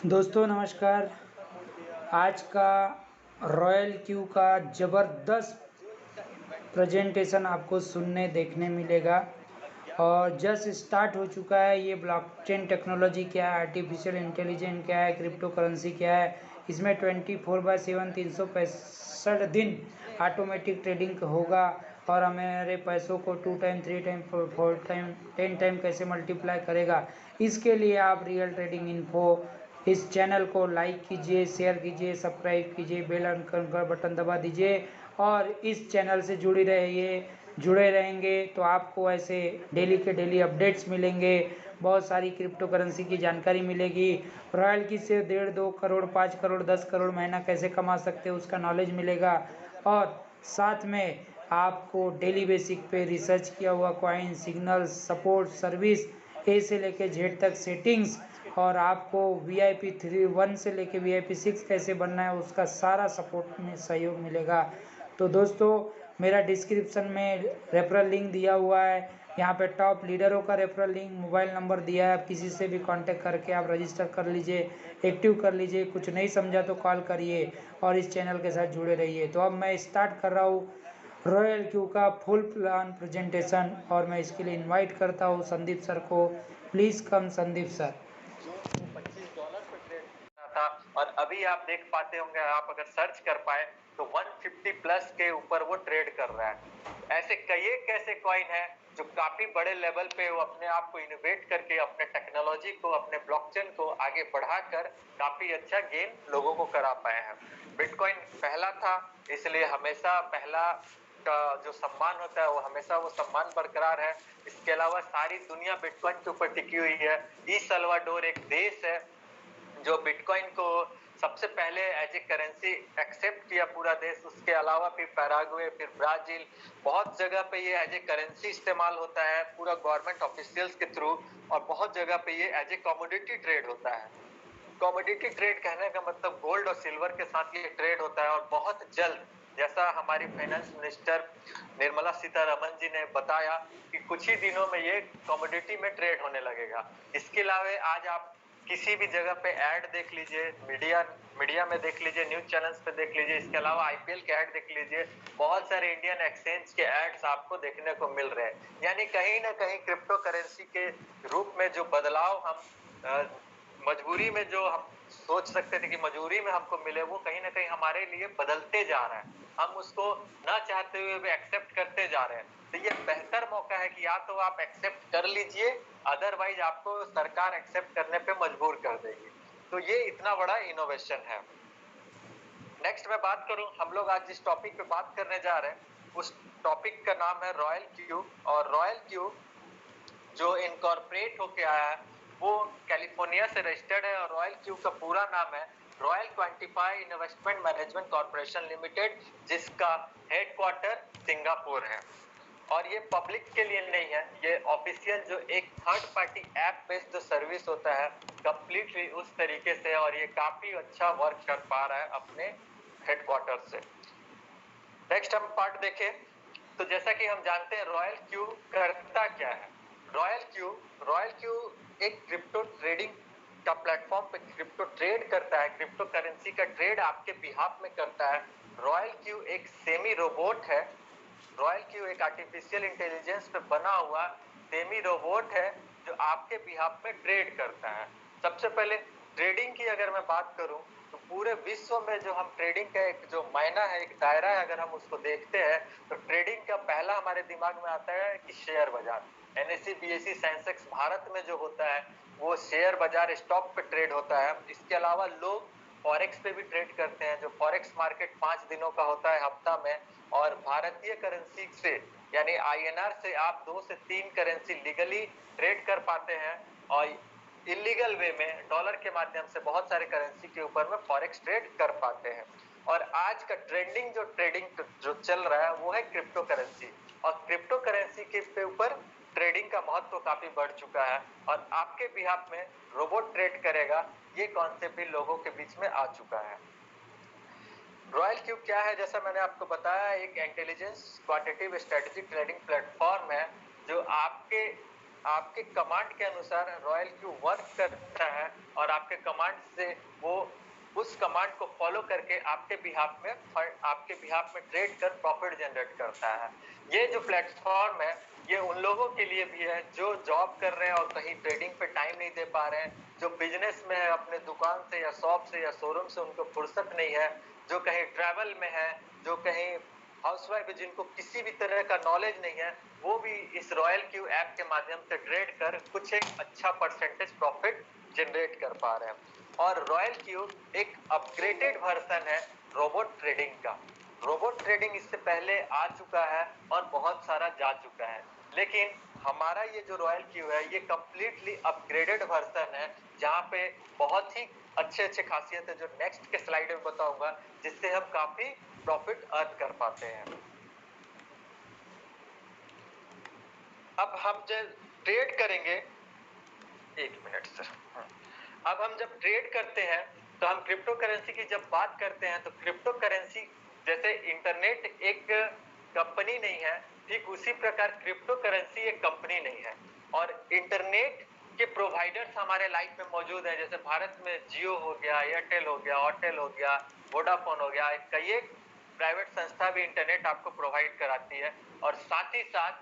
दोस्तों नमस्कार। आज का रॉयल क्यू का ज़बरदस्त प्रेजेंटेशन आपको सुनने देखने मिलेगा और जस्ट स्टार्ट हो चुका है। ये ब्लॉकचेन टेक्नोलॉजी क्या है, आर्टिफिशियल इंटेलिजेंस क्या है, क्रिप्टो करेंसी क्या है। इसमें 24/7 365 दिन ऑटोमेटिक ट्रेडिंग होगा और हमारे पैसों को 2 टाइम 3 टाइम 4 टाइम 10 टाइम कैसे मल्टीप्लाई करेगा। इसके लिए आप रियल ट्रेडिंग इन्फो इस चैनल को लाइक कीजिए, शेयर कीजिए, सब्सक्राइब कीजिए, बेल आइकन का बटन दबा दीजिए और इस चैनल से जुड़े रहेंगे तो आपको ऐसे डेली के डेली अपडेट्स मिलेंगे। बहुत सारी क्रिप्टो करेंसी की जानकारी मिलेगी। रॉयल की से 1.5-2 करोड़, 5 करोड़, 10 करोड़ महीना कैसे कमा सकते हैं उसका नॉलेज मिलेगा और साथ में आपको डेली बेसिक पे रिसर्च किया हुआ कॉइन, सिग्नल, सपोर्ट, सर्विस ए से लेके जेड तक सेटिंग्स और आपको VIP 1 से लेके VIP 6 कैसे बनना है उसका सारा सपोर्ट में सहयोग मिलेगा। तो दोस्तों मेरा डिस्क्रिप्शन में रेफरल लिंक दिया हुआ है। यहाँ पे टॉप लीडरों का रेफरल लिंक, मोबाइल नंबर दिया है। आप किसी से भी कांटेक्ट करके आप रजिस्टर कर लीजिए, एक्टिव कर लीजिए। कुछ नहीं समझा तो कॉल करिए और इस चैनल के साथ जुड़े रहिए। तो अब मैं स्टार्ट कर रहा हूँ रॉयल क्यू का फुल प्लान प्रेजेंटेशन और मैं इसके लिए इनवाइट करता हूँ संदीप सर को। Please come Sandeep sir. जो $25 पे ट्रेड था और अभी आप देख पाते होंगे, आप अगर सर्च कर पाए तो 150 प्लस के ऊपर वो ट्रेड कर रहा है। ऐसे कई एक ऐसे कॉइन है जो काफी बड़े लेवल पे वो अपने आप को इनोवेट करके अपने टेक्नोलॉजी को, अपने ब्लॉकचेन को आगे बढ़ाकर काफी अच्छा गेन लोगों को करा पाए हैं। बिटकॉइन पहला था, इसलिए हमेशा पहला का जो सम्मान होता है वो हमेशा वो सम्मान बरकरार है। इसके अलावा सारी दुनिया बिटकॉइन के ऊपर टिकी हुई है। ई सल्वाडोर एक देश है जो बिटकॉइन को सबसे पहले एज ए करेंसी एक्सेप्ट किया पूरा देश। उसके अलावा फिर पैराग्वे, फिर ब्राजील, बहुत जगह पे ये एज ए करेंसी इस्तेमाल होता है पूरा गवर्नमेंट ऑफिशियल्स के थ्रू, और बहुत जगह पे ये एज ए कमोडिटी ट्रेड होता है। कमोडिटी ट्रेड कहने का मतलब गोल्ड और सिल्वर के साथ ये ट्रेड होता है और बहुत जल्द, जैसा हमारी फाइनेंस मिनिस्टर निर्मला सीतारमन जी ने बताया कि कुछ ही दिनों में ये कमोडिटी में ट्रेड होने लगेगा। इसके अलावा आज आप किसी भी जगह पे ऐड देख लीजिए, मीडिया में देख लीजिए, न्यूज चैनल्स पे देख लीजिए, इसके अलावा IPL के ऐड देख लीजिए, बहुत सारे इंडियन एक्सचेंज के एड्स आपको देखने को मिल रहे हैं। यानी कहीं ना कहीं क्रिप्टो करेंसी के रूप में जो बदलाव हम मजबूरी में जो हम सोच सकते थे कि मजबूरी में हमको मिले, वो कहीं ना कहीं हमारे लिए बदलते जा रहा है। हम उसको ना चाहते हुए भी एक्सेप्ट करते जा रहे हैं। तो ये बेहतर मौका है कि या तो आप एक्सेप्ट कर लीजिए, अदरवाइज आपको सरकार एक्सेप्ट करने पे मजबूर कर देगी। तो ये इतना बड़ा इनोवेशन है। नेक्स्ट मैं बात करूं, हम लोग आज जिस टॉपिक पे बात करने जा रहे हैं उस टॉपिक का नाम है रॉयल क्यू। और रॉयल क्यू जो इनकॉर्पोरेट होके आया है वो कैलिफोर्निया से रजिस्टर्ड है और रॉयल क्यू का पूरा नाम है royal quantify investment management corporation limited, जिसका हेडक्वार्टर सिंगापुर है। और ये पब्लिक के लिए नहीं है, ये ऑफिशियल जो एक थर्ड पार्टी ऐप बेस्ड जो सर्विस होता है कंप्लीटली उस तरीके से, और ये काफी अच्छा वर्क कर पा रहा है अपने हेडक्वार्टर से। नेक्स्ट हम पार्ट देखें तो जैसा कि हम जानते हैं रॉयल क्यू करता क्या है। रॉयल क्यू एक क्रिप्टो ट्रेडिंग का प्लेटफॉर्म पे क्रिप्टो ट्रेड करता है, क्रिप्टो करेंसी का ट्रेड आपके बिहाफ में करता है। रॉयल क्यू एक सेमी रोबोट है। रॉयल क्यू एक आर्टिफिशियल इंटेलिजेंस पे बना हुआ सेमी रोबोट है जो आपके बिहाफ में ट्रेड करता है। सबसे पहले ट्रेडिंग की अगर मैं बात करूं तो पूरे विश्व में जो हम ट्रेडिंग का एक जो मायना है, एक दायरा है, अगर हम उसको देखते हैं तो ट्रेडिंग का पहला हमारे दिमाग में आता है कि शेयर बाजार। NSE BSE सेंसेक्स भारत में जो होता है वो शेयर बाजार स्टॉक पे ट्रेड होता है। इसके अलावा लोग फॉरेक्स पे भी ट्रेड करते हैं, जो फॉरेक्स मार्केट 5 दिनों का होता है हफ्ता में, और भारतीय करेंसी से यानी INR से आप 2 से 3 करेंसी लीगली ट्रेड कर पाते हैं और इलीगल वे में डॉलर के माध्यम से बहुत सारे करेंसी के ऊपर में फॉरेक्स ट्रेड कर पाते हैं। और आज का ट्रेंडिंग जो ट्रेडिंग जो चल रहा है वो है क्रिप्टो करेंसी, और क्रिप्टो करेंसी के ऊपर ट्रेडिंग का महत्व काफी बढ़ चुका है और आपके बिहाफ में रोबोट ट्रेड करेगा, ये कॉन्सेप्ट भी लोगों के बीच में आ चुका है। रॉयल क्यूब क्या है, जैसा मैंने आपको बताया, एक intelligence quantitative strategic trading platform है जो आपके आपके कमांड के अनुसार रॉयल क्यू वर्क करता है और आपके कमांड से वो उस कमांड को फॉलो करके आपके बिहाफ में ट्रेड कर प्रॉफिट जनरेट करता है। ये जो प्लेटफॉर्म है ये उन लोगों के लिए भी है जो जॉब कर रहे हैं और कहीं ट्रेडिंग पे टाइम नहीं दे पा रहे हैं, जो बिजनेस में है, अपने दुकान से या शॉप से या शोरूम से उनको फुर्सत नहीं है, जो कहीं ट्रैवल में है, जो कहीं हाउसवाइफ है, जिनको किसी भी तरह का नॉलेज नहीं है, वो भी इस रॉयल क्यू ऐप के माध्यम से ट्रेड कर कुछ एक अच्छा परसेंटेज प्रॉफिट जनरेट कर पा रहे हैं। और रॉयल क्यू एक अपग्रेडेड वर्जन है रोबोट ट्रेडिंग का। रोबोट ट्रेडिंग इससे पहले आ चुका है और बहुत सारा जा चुका है, लेकिन हमारा ये जो रॉयल क्यू है ये कंप्लीटली अपग्रेडेड वर्जन है, जहाँ पे बहुत ही अच्छे खासियत है जो नेक्स्ट के स्लाइड में बताऊंगा, जिससे हम काफी प्रॉफिट अर्न कर पाते हैं। अब हम जब ट्रेड करेंगे, एक मिनट सर, अब हम जब ट्रेड करते हैं तो हम क्रिप्टो करेंसी की जब बात करते हैं तो क्रिप्टो करेंसी जैसे इंटरनेट एक कंपनी नहीं है, ठीक उसी प्रकार क्रिप्टो करेंसी एक कंपनी नहीं है। और इंटरनेट के प्रोवाइडर्स हमारे लाइफ में मौजूद है, जैसे भारत में जियो हो गया, एयरटेल हो गया, ऑटेल हो गया, वोडाफोन हो गया, कई एक प्राइवेट संस्था भी इंटरनेट आपको प्रोवाइड कराती है। और साथ ही साथ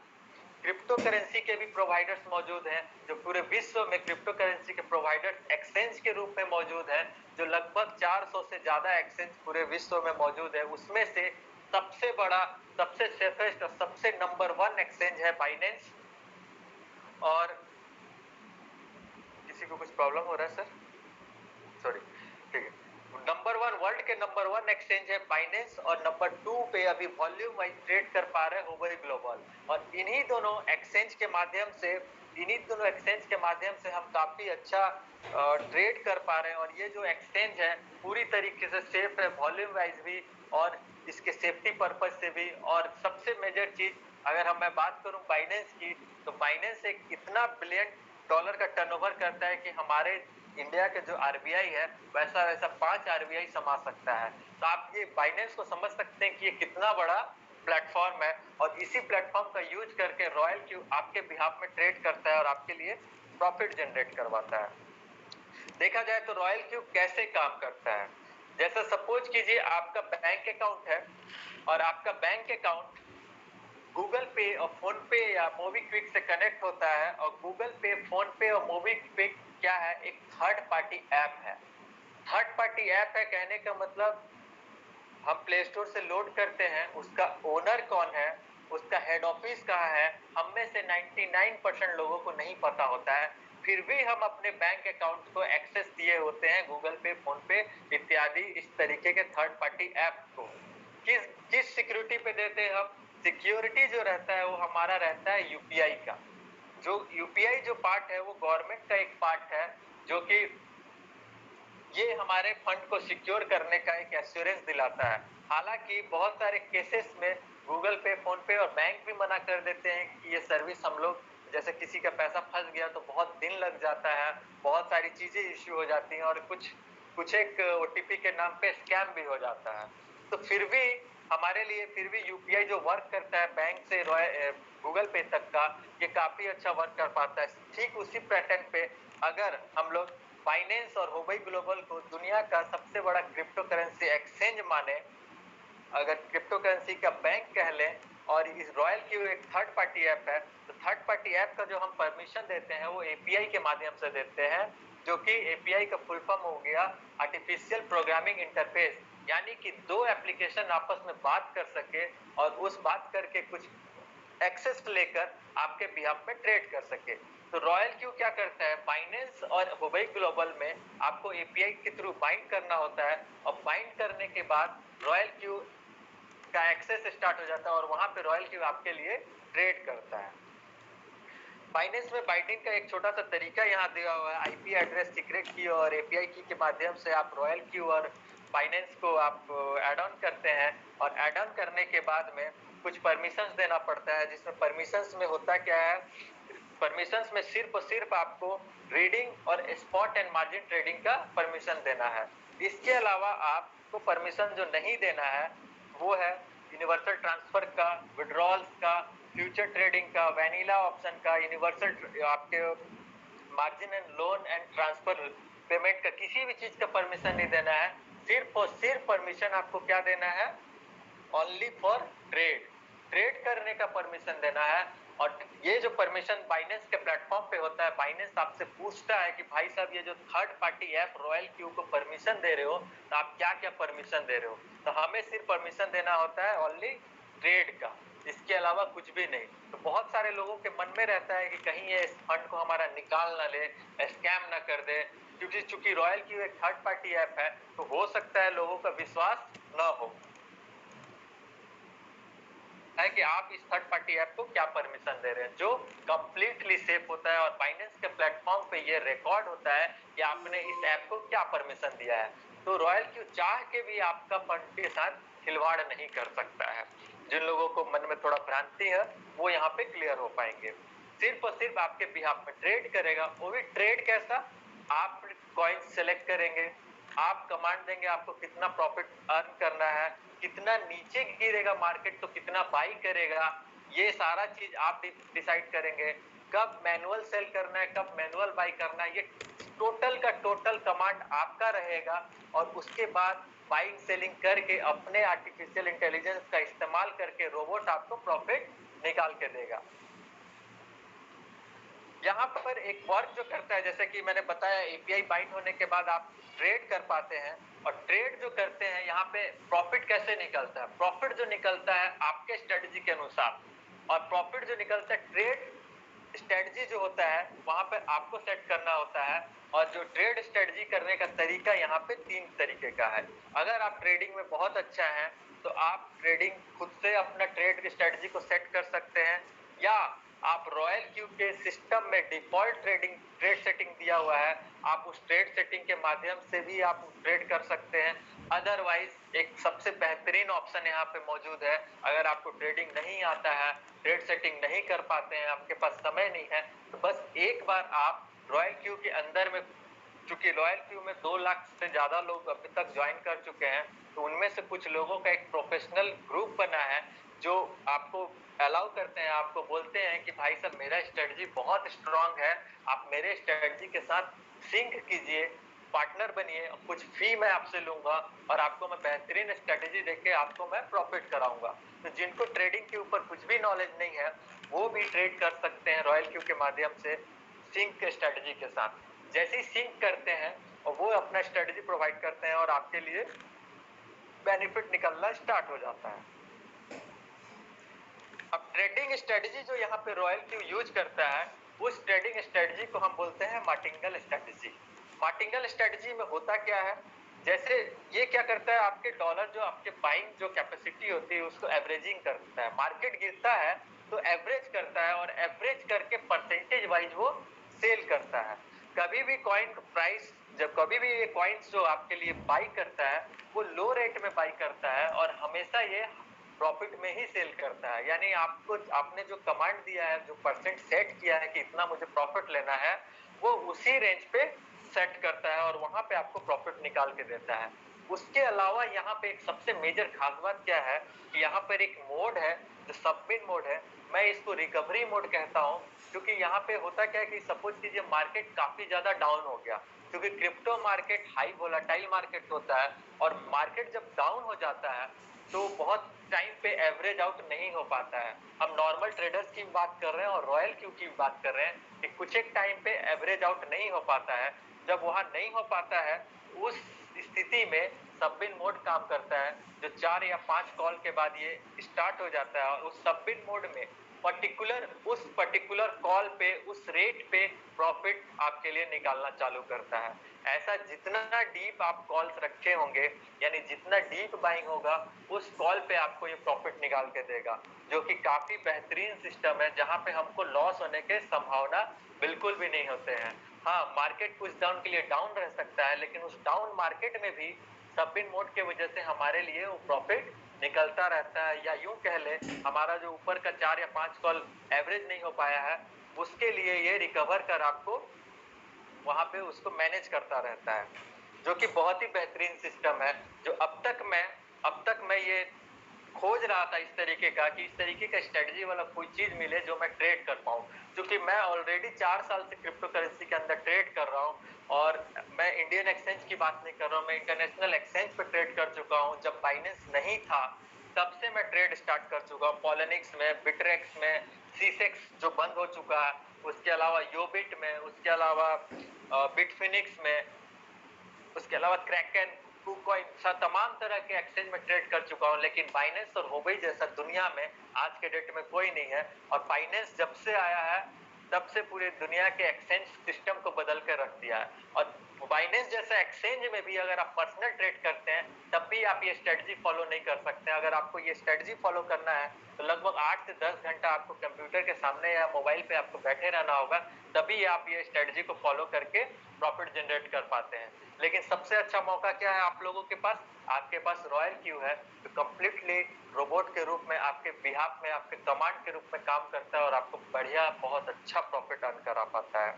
क्रिप्टो करेंसी के भी प्रोवाइडर्स मौजूद हैं, जो पूरे विश्व में क्रिप्टो करेंसी के प्रोवाइडर्स एक्सचेंज के रूप में मौजूद हैं, जो लगभग 400 से ज्यादा एक्सचेंज पूरे विश्व में मौजूद है। उसमें से सबसे बड़ा, सबसे सेफेस्ट और सबसे नंबर 1 एक्सचेंज है बाइनेंस। और किसी को कुछ प्रॉब्लम हो रहा है सर? सॉरी, ठीक है। नंबर 1, वर्ल्ड के नंबर 1 एक्सचेंज है बाइनेंस, और नंबर 2 पे अभी वॉल्यूम वाइज ट्रेड कर पा रहे हैं हुबई ग्लोबल। और इन्हीं दोनों एक्सचेंज के माध्यम से हम काफी अच्छा ट्रेड कर पा रहे हैं। और ये जो एक्सचेंज है पूरी तरीके से सेफ है, वॉल्यूम वाइज भी और इसके सेफ्टी पर्पज से भी। और सबसे मेजर चीज अगर मैं बात करूं बाइनेंस की, तो बाइनेंस एक इतना बिलियन डॉलर का टर्नओवर करता है कि हमारे इंडिया के जो आरबीआई है वैसा 5 आरबीआई समा सकता है। तो आप ये बाइनेंस को समझ सकते हैं कि ये कितना बड़ा प्लेटफॉर्म है। और इसी प्लेटफॉर्म का यूज करके रॉयल क्यू आपके बिहाफ में ट्रेड करता है और आपके लिए प्रॉफिट जनरेट करवाता है। देखा जाए तो रॉयल क्यू कैसे काम करता है, जैसा सपोज कीजिए आपका बैंक अकाउंट है और आपका बैंक अकाउंट गूगल पे और फोन पे या मोबीक्विक से कनेक्ट होता है। और गूगल पे, फोन पे और मोबीक्विक क्या है, एक थर्ड पार्टी ऐप है। थर्ड पार्टी ऐप है कहने का मतलब हम प्ले स्टोर से लोड करते हैं, उसका ओनर कौन है, उसका हेड ऑफिस कहाँ है, हम में से 99% लोगों को नहीं पता होता है। फिर भी हम अपने बैंक अकाउंट को एक्सेस दिए होते हैं गूगल पे, फोन पे इत्यादि इस तरीके के थर्ड पार्टी ऐप को। किस सिक्योरिटी पे देते हैं हम? सिक्योरिटी जो रहता है वो हमारा रहता है यूपीआई का। जो यूपीआई जो पार्ट है वो गवर्नमेंट का एक पार्ट है, जो कि ये हमारे फंड को सिक्योर करने का एक एश्योरेंस दिलाता है। हालांकि बहुत सारे केसेस में गूगल पे, फोन पे और बैंक भी मना कर देते हैं कि ये सर्विस हम लोग, जैसे किसी का पैसा फंस गया तो बहुत दिन लग जाता है, बहुत सारी चीजें इश्यू हो जाती हैं और कुछ एक ओटीपी के नाम पे स्कैम भी हो जाता है। तो फिर भी हमारे लिए फिर भी यूपीआई जो वर्क करता है बैंक से गूगल पे तक का, ये काफी अच्छा वर्क कर पाता है। ठीक उसी पैटर्न पे अगर हम लोग बाइनेंस और हुबई ग्लोबल को दुनिया का सबसे बड़ा क्रिप्टो करेंसी एक्सचेंज माने, अगर क्रिप्टो करेंसी का बैंक कह लें, और इस रॉयल क्यू एक थर्ड पार्टी ऐप है, तो थर्ड पार्टी ऐप का जो हम परमिशन देते हैं वो एपीआई के माध्यम से देते हैं, जो कि एपीआई का फुल फॉर्म हो गया आर्टिफिशियल प्रोग्रामिंग इंटरफेस। यानी कि दो एप्लीकेशन आपस में बात कर सके और उस बात करके कुछ एक्सेस लेकर आपके बिहाफ में ट्रेड कर सके। तो रॉयल क्यू क्या करता है, बाइनेंस और हुबई ग्लोबल में आपको एपीआई के थ्रू बाइंड करना होता है, और बाइंड करने के बाद रॉयल क्यू का एक्सेस स्टार्ट हो जाता है और वहां पे रॉयल क्यू आपके लिए ट्रेड करता है। बाइनेंस में बाइंडिंग का एक छोटा सा तरीका यहाँ दिया हुआ है, आईपी एड्रेस, सीक्रेट की और एपीआई की के माध्यम से आप रॉयल क्यू और बाइनेंस को आप ऐड ऑन करते हैं। और ऐड ऑन करने के बाद में कुछ परमिशंस देना पड़ता है, जिसमें परमिशंस में होता क्या है, परमिशंस में सिर्फ और सिर्फ आपको रीडिंग और स्पॉट एंड मार्जिन ट्रेडिंग का परमिशन देना है। इसके अलावा आपको परमिशन जो नहीं देना है वो है यूनिवर्सल ट्रांसफर का, विड्रॉल्स का, फ्यूचर ट्रेडिंग का, वैनिला ऑप्शन का, यूनिवर्सल आपके margin and loan and transfer payment का, किसी भी चीज का परमिशन नहीं देना है। सिर्फ और सिर्फ परमिशन आपको क्या देना है, ओनली फॉर ट्रेड करने का परमिशन देना है। और ये जो परमिशन बाइनेंस के प्लेटफॉर्म पे होता है, बाइनेंस आपसे पूछता है कि भाई साहब ये जो third party app royal Q को परमिशन दे रहे हो तो आप क्या क्या परमिशन दे रहे हो, तो हमें सिर्फ परमिशन देना होता है ओनली ट्रेड का, इसके अलावा कुछ भी नहीं। तो बहुत सारे लोगों के मन में रहता है कि कहीं ये फंड को हमारा निकाल ना ले, स्कैम ना कर दे, क्योंकि चूंकि रॉयल क्यू एक थर्ड पार्टी ऐप है तो हो सकता है लोगों का विश्वास न हो है कि आप इस थर्ड पार्टी ऐप को क्या परमिशन दे रहे हैं, जो कंप्लीटली सेफ होता है। और बाइनेंस के प्लेटफॉर्म पे ये रिकॉर्ड होता है कि आपने इस ऐप को क्या परमिशन दिया है। तो रॉयल क्यू चाह के भी आपका फंड के साथ खिलवाड़ नहीं कर सकता है। जिन लोगों को मन में थोड़ा भ्रांति है वो यहाँ पे क्लियर हो पाएंगे। सिर्फ और सिर्फ आपके बिहाफ में ट्रेड करेगा, वो भी ट्रेड कैसा, आप कॉइन सेलेक्ट करेंगे, आप कमांड देंगे आपको कितना प्रॉफिट अर्न करना है, कितना नीचे गिरेगा मार्केट तो कितना बाई करेगा, ये सारा चीज आप डिसाइड करेंगे। कब मैनुअल सेल करना है, कब मैनुअल बाई करना है, ये टोटल का टोटल कमांड आपका रहेगा। और उसके बाद बाइंग सेलिंग करके अपने आर्टिफिशियल इंटेलिजेंस का इस्तेमाल करके रोबोट आपको प्रॉफिट निकाल के देगा। यहाँ पर एक वर्क जो करता है, जैसे कि मैंने बताया एपीआई बाइंड होने के बाद आप ट्रेड कर पाते हैं, और ट्रेड जो करते हैं यहाँ पे प्रॉफिट कैसे निकलता है, प्रॉफिट जो निकलता है आपके स्ट्रेटजी के अनुसार, और प्रॉफिट जो निकलता है ट्रेड स्ट्रेटजी जो होता है वहां पे आपको सेट करना होता है। और जो ट्रेड स्ट्रेटजी करने का तरीका यहाँ पे 3 तरीके का है। अगर आप ट्रेडिंग में बहुत अच्छा है तो आप ट्रेडिंग खुद से अपना ट्रेड स्ट्रेटजी को सेट कर सकते हैं, या आप रॉयल क्यू के सिस्टम में डिफॉल्ट ट्रेड सेटिंग दिया हुआ है, आप उस ट्रेड सेटिंग के माध्यम से भी आप ट्रेड कर सकते हैं। अदरवाइज एक सबसे बेहतरीन ऑप्शन यहाँ पे मौजूद है, अगर आपको ट्रेडिंग नहीं आता है, ट्रेड सेटिंग नहीं कर पाते हैं, आपके पास समय नहीं है, तो बस एक बार आप रॉयल क्यू के अंदर में, चूंकि रॉयल क्यू में 2 लाख से ज्यादा लोग अभी तक ज्वाइन कर चुके हैं, तो उनमें से कुछ लोगों का एक प्रोफेशनल ग्रुप बना है जो आपको अलाउ करते हैं, आपको बोलते हैं कि भाई साहब मेरा स्ट्रेटजी बहुत स्ट्रांग है, आप मेरे स्ट्रेटजी के साथ सिंक कीजिए, पार्टनर बनिए, कुछ फी मैं आपसे लूंगा और आपको मैं बेहतरीन स्ट्रेटजी देके आपको मैं प्रॉफिट कराऊंगा। तो जिनको ट्रेडिंग के ऊपर कुछ भी नॉलेज नहीं है वो भी ट्रेड कर सकते हैं रॉयल क्यू के माध्यम से सिंक स्ट्रेटजी के साथ। जैसे ही सिंक करते हैं और वो अपना स्ट्रेटजी प्रोवाइड करते हैं और आपके लिए बेनिफिट निकलना स्टार्ट हो जाता है। अब ट्रेडिंग स्ट्रेटजी जो यहाँ पे रॉयल क्यू यूज करता है, उस ट्रेडिंग स्ट्रेटजी को हम बोलते हैं मार्टिंगल स्ट्रेटजी। मार्टिंगल स्ट्रेटजी में होता क्या है, जैसे ये क्या करता है, आपके डॉलर जो आपके बाइंग जो कैपेसिटी होती है उसको एवरेजिंग करता है। मार्केट गिरता है तो एवरेज करता है और एवरेज करके परसेंटेज वाइज वो सेल करता है। कभी भी कॉइन प्राइस, जब कभी भी ये कॉइन्स जो आपके लिए बाई करता है वो लो रेट में बाई करता है और हमेशा ये प्रॉफिट में ही सेल करता है। यानी आपको, आपने जो कमांड दिया है, जो परसेंट सेट किया है कि इतना मुझे प्रॉफिट लेना है, वो उसी रेंज पे सेट करता है और वहां पे आपको प्रॉफिट निकाल के देता है। उसके अलावा यहाँ पे एक सबसे मेजर खास बात क्या है कि यहाँ पर एक मोड है जो सबमिट मोड है, मैं इसको रिकवरी मोड कहता हूँ, क्योंकि यहाँ पे होता क्या है कि सपोज कीजिए मार्केट काफी ज्यादा डाउन हो गया, क्योंकि crypto market high volatile market होता है, और मार्केट जब डाउन हो जाता है तो बहुत टाइम पे एवरेज आउट नहीं हो पाता है। हम नॉर्मल ट्रेडर्स की बात कर रहे हैं और रॉयल क्यू की बात कर रहे हैं कि कुछ एक टाइम पे एवरेज आउट नहीं हो पाता है। जब वहां नहीं हो पाता है उस स्थिति में सबबिन मोड काम करता है, जो 4 या 5 कॉल के बाद ये स्टार्ट हो जाता है, और उस सबबिन मोड में उस पर्टिकुलर कॉल पे उस रेट पे प्रॉफिट आपके लिए निकालना चालू करता है। ऐसा जितना डीप आप कॉल्स रखे होंगे, यानी जितना डीप बाइंग होगा उस कॉल पे आपको ये प्रॉफिट निकाल के देगा, जो कि काफी बेहतरीन सिस्टम है, जहां पे हमको लॉस होने के संभावना बिल्कुल भी नहीं होते हैं। हाँ, मार्केट कुछ डाउन के लिए डाउन रह सकता है, लेकिन उस डाउन मार्केट में भी सबबिन मोड के वजह से हमारे लिए वो प्रॉफिट निकलता रहता है। या यूं कह ले, हमारा जो ऊपर का 4 या 5 कॉल एवरेज नहीं हो पाया है उसके लिए ये रिकवर कर आपको वहां पे उसको मैनेज करता रहता है, जो कि बहुत ही बेहतरीन सिस्टम है, जो अब तक मैं ये खोज रहा था इस तरीके का कि इस तरीके का स्ट्रेटजी वाला कोई चीज मिले जो मैं ट्रेड कर पाऊँ, क्योंकि मैं ऑलरेडी 4 साल से क्रिप्टो करेंसी के अंदर ट्रेड कर रहा हूँ। और मैं इंडियन एक्सचेंज की बात नहीं कर रहा हूँ, मैं इंटरनेशनल एक्सचेंज पे ट्रेड कर चुका हूँ। जब बाइनेंस नहीं था तब से मैं ट्रेड स्टार्ट कर चुका हूँ, पॉलिनिक्स में, बिटरेक्स में, सीसेक्स जो बंद हो चुका है, उसके अलावा योबिट में, उसके अलावा बिटफिनिक्स में, उसके अलावा क्रैकन, कुकॉइन, तमाम तरह के एक्सचेंज में ट्रेड कर चुका हूं। लेकिन बाइनेंस और हुबई जैसा दुनिया में आज के डेट में कोई नहीं है। और बाइनेंस जब से आया है तब से पूरे दुनिया के एक्सचेंज सिस्टम को बदल कर रख दिया है। और बाइनेंस जैसा एक्सचेंज में भी अगर आप पर्सनल ट्रेड करते हैं तब भी आप ये स्ट्रेटजी फॉलो नहीं कर सकते। अगर आपको ये स्ट्रेटजी फॉलो करना है तो लगभग 8 से 10 घंटा आपको कंप्यूटर के सामने या मोबाइल पे आपको बैठे रहना होगा, तभी आप ये स्ट्रेटजी को फॉलो करके प्रॉफिट जनरेट कर पाते हैं। लेकिन सबसे अच्छा मौका क्या है आप लोगों के पास? आपके पास रॉयल क्यू है, जो कंप्लीटली रोबोट के रूप में आपके बिहाफ में, आपके कमांड के रूप में काम करता है और आपको बढ़िया बहुत अच्छा प्रॉफिट अर्न करा पाता है।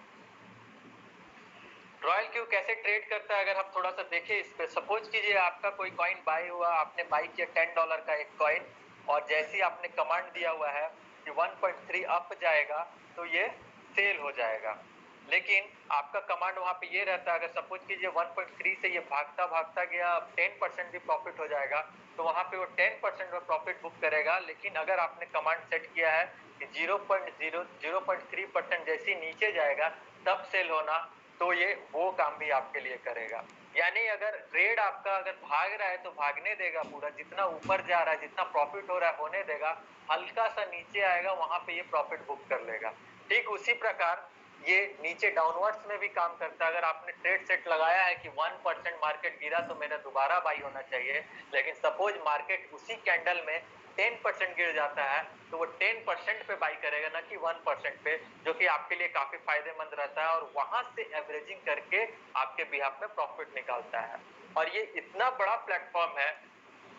रॉयल क्यू कैसे ट्रेड करता है अगर हम थोड़ा सा देखें इस पे। सपोज कीजिए आपका कोई कॉइन बाय हुआ, आपने बाय किया $10 का एक कॉइन, और जैसे ही आपने कमांड दिया हुआ है कि 1.3 अप जाएगा तो ये सेल हो जाएगा। लेकिन आपका कमांड वहां पे ये रहता है, अगर सपोज कीजिए 1.3 से ये भागता भागता गया, 10% भी प्रॉफिट हो जाएगा तो वहां पे वो 10% में प्रॉफिट बुक करेगा। लेकिन अगर आपने कमांड सेट किया है कि 0.3% जैसे नीचे जाएगा तब सेल होना, तो ये वो काम भी आपके लिए करेगा। यानी अगर ट्रेड आपका अगर भाग रहा है तो भागने देगा पूरा, जितना ऊपर जा रहा है, जितना प्रॉफिट हो रहा है होने देगा, हल्का सा नीचे आएगा वहां पे ये प्रॉफिट बुक कर लेगा। ठीक उसी प्रकार ये नीचे डाउनवर्ड्स में भी काम करता है। अगर आपने ट्रेड सेट लगाया है कि 1% मार्केट गिरा तो मेरा दोबारा बाई होना चाहिए, लेकिन सपोज मार्केट उसी कैंडल में 10% गिर जाता है तो वो 10% पे बाई करेगा, ना कि 1% पे, जो कि आपके लिए काफी फायदेमंद रहता है। और वहां से एवरेजिंग करके आपके बिहाफ में प्रॉफिट निकालता है। और ये इतना बड़ा प्लेटफॉर्म है,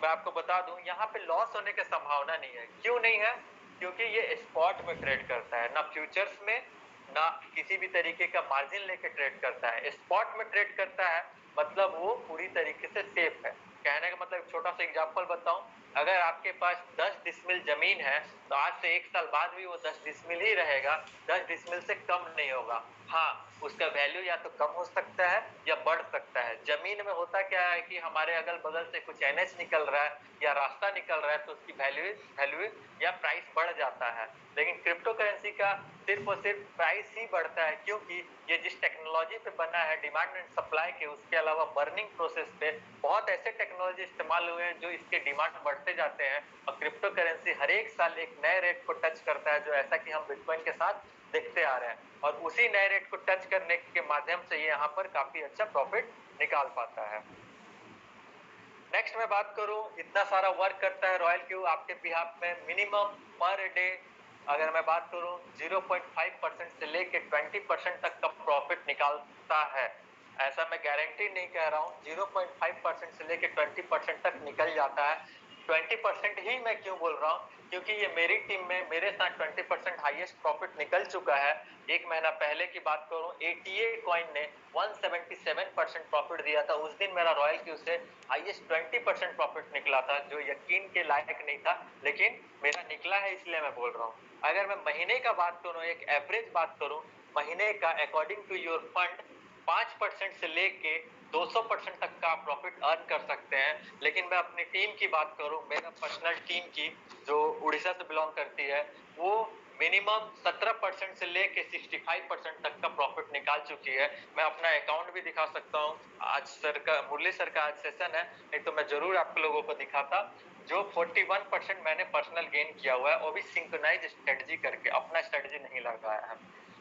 मैं आपको बता दूं यहाँ पे लॉस होने की संभावना नहीं है। क्यों नहीं है? क्योंकि ये स्पॉट में ट्रेड करता है, ना फ्यूचर्स में, ना किसी भी तरीके का मार्जिन लेके ट्रेड करता है। स्पॉट में ट्रेड करता है मतलब वो पूरी तरीके से सेफ है। कहने का मतलब छोटा सा एग्जांपल बताऊं, अगर आपके पास 10 डिसमिल जमीन है तो आज से 1 साल बाद भी वो 10 डिसमिल ही रहेगा, 10 डिसमिल से कम नहीं होगा। हाँ, उसका वैल्यू या तो कम हो सकता है या बढ़ सकता है। जमीन में होता क्या है कि हमारे अगल बगल से कुछ एनएच निकल रहा है या रास्ता निकल रहा है तो उसकी वैल्यू या प्राइस बढ़ जाता है। लेकिन क्रिप्टो करेंसी का सिर्फ और सिर्फ प्राइस ही बढ़ता है, क्योंकि ये जिस टेक्नोलॉजी पे बना है, डिमांड एंड सप्लाई के, उसके अलावा बर्निंग प्रोसेस पे बहुत ऐसे टेक्नोलॉजी इस्तेमाल हुए हैं जो इसके डिमांड बढ़ते जाते हैं। और क्रिप्टो करेंसी हर एक साल एक नए रेट को टच करता है, जो ऐसा कि हम बिटकॉइन के साथ देखते आ रहे हैं। और उसी नए रेट को टच करने के माध्यम से ये यहाँ पर काफी अच्छा प्रॉफिट निकाल पाता है। नेक्स्ट मैं बात करूं, इतना सारा वर्क करता है रॉयल क्यू आपके बिहाफ में। मिनिमम पर डे अगर मैं बात करूं 0.5% से लेके 20% तक का प्रॉफिट निकालता है। ऐसा मैं गारंटी नहीं कह रहा हूं, 0.5% से लेके 20% तक निकल जाता है। 20% ही मैं क्यों बोल रहा हूं, क्योंकि ये मेरी टीम में मेरे साथ 20% हाईएस्ट प्रॉफिट निकल चुका है। एक महीना पहले की बात करूं, ATA कॉइन ने 177% प्रॉफिट दिया था। उस दिन मेरा रॉयल क्यू से हाईएस्ट 20% प्रॉफिट निकला था, जो यकीन के लायक नहीं था, लेकिन मेरा निकला है इसलिए मैं बोल रहा हूँ। अगर मैं महीने का बात करूं, एक एवरेज बात करूं, महीने का अकॉर्डिंग टू योर फंड 5% से लेके 200% तक का प्रॉफिट अर्न कर सकते हैं। लेकिन मैं अपनी टीम की बात करूं, मेरा पर्सनल टीम की जो उड़ीसा से बिलोंग करती है, वो मिनिमम 17% से लेके 65% तक का प्रॉफिट निकाल चुकी है। मैं अपना अकाउंट भी दिखा सकता हूँ। आज सर का, मुरली सर का आज सेशन है, नहीं तो मैं जरूर आप लोगों को दिखाता। जो 41% मैंने पर्सनल गेन किया हुआ है, वो भी सिंक्रोनाइज स्ट्रेटजी करके, अपना स्ट्रेटजी नहीं लगाया है।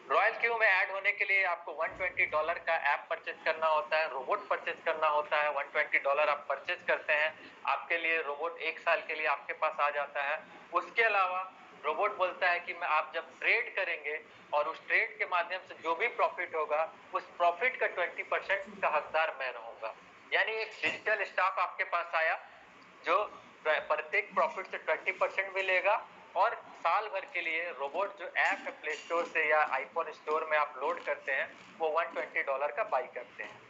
रॉयल क्यू में ऐड होने के लिए आपको $120 का ऐप परचेज करना होता है, रोबोट परचेज करना होता है। $120 आप परचेज करते हैं, आपके लिए रोबोट 1 साल के लिए आपके पास आ जाता है। उसके अलावा रोबोट बोलता है कि मैं, आप जब ट्रेड करेंगे और उस ट्रेड के माध्यम से जो भी प्रॉफिट होगा, उस प्रॉफिट का 20% का हकदार मैं रहूंगा। यानी एक डिजिटल स्टाफ आपके पास आया जो प्रत्येक प्रॉफिट से 20% भी लेगा, और साल भर के लिए रोबोट जो ऐप है प्ले स्टोर से या आईफोन स्टोर में आप लोड करते हैं, वो $120 का बाई करते हैं।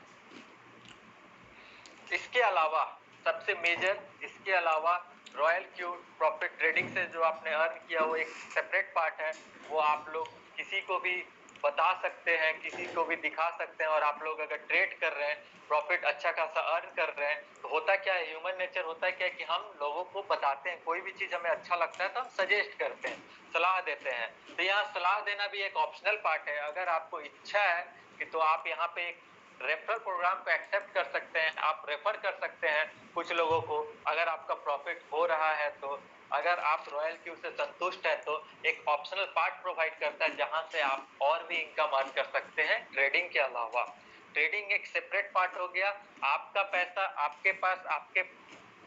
इसके अलावा सबसे मेजर, इसके अलावा रॉयल क्यू प्रॉफिट ट्रेडिंग से जो आपने अर्न किया वो एक सेपरेट पार्ट है, वो आप लोग किसी को भी बता सकते हैं, किसी को भी दिखा सकते हैं। और आप लोग अगर ट्रेड कर रहे हैं, प्रॉफिट अच्छा खासा अर्न कर रहे हैं, तो होता क्या है, ह्यूमन नेचर होता है क्या है कि हम लोगों को बताते हैं, कोई भी चीज हमें अच्छा लगता है तो हम सजेस्ट करते हैं, सलाह देते हैं। तो यहाँ सलाह देना भी एक ऑप्शनल पार्ट है। अगर आपको इच्छा है कि तो आप यहाँ पे एक रेफरल प्रोग्राम को एक्सेप्ट कर सकते हैं, आप रेफर कर सकते हैं कुछ लोगों को, अगर आपका प्रॉफिट हो रहा है तो। अगर आप रॉयल क्यू से संतुष्ट हैं तो एक ऑप्शनल पार्ट प्रोवाइड करता है जहां से आप और भी इनकम अर्न कर सकते हैं ट्रेडिंग के अलावा। ट्रेडिंग एक सेपरेट पार्ट हो गया, आपका पैसा आपके पास, आपके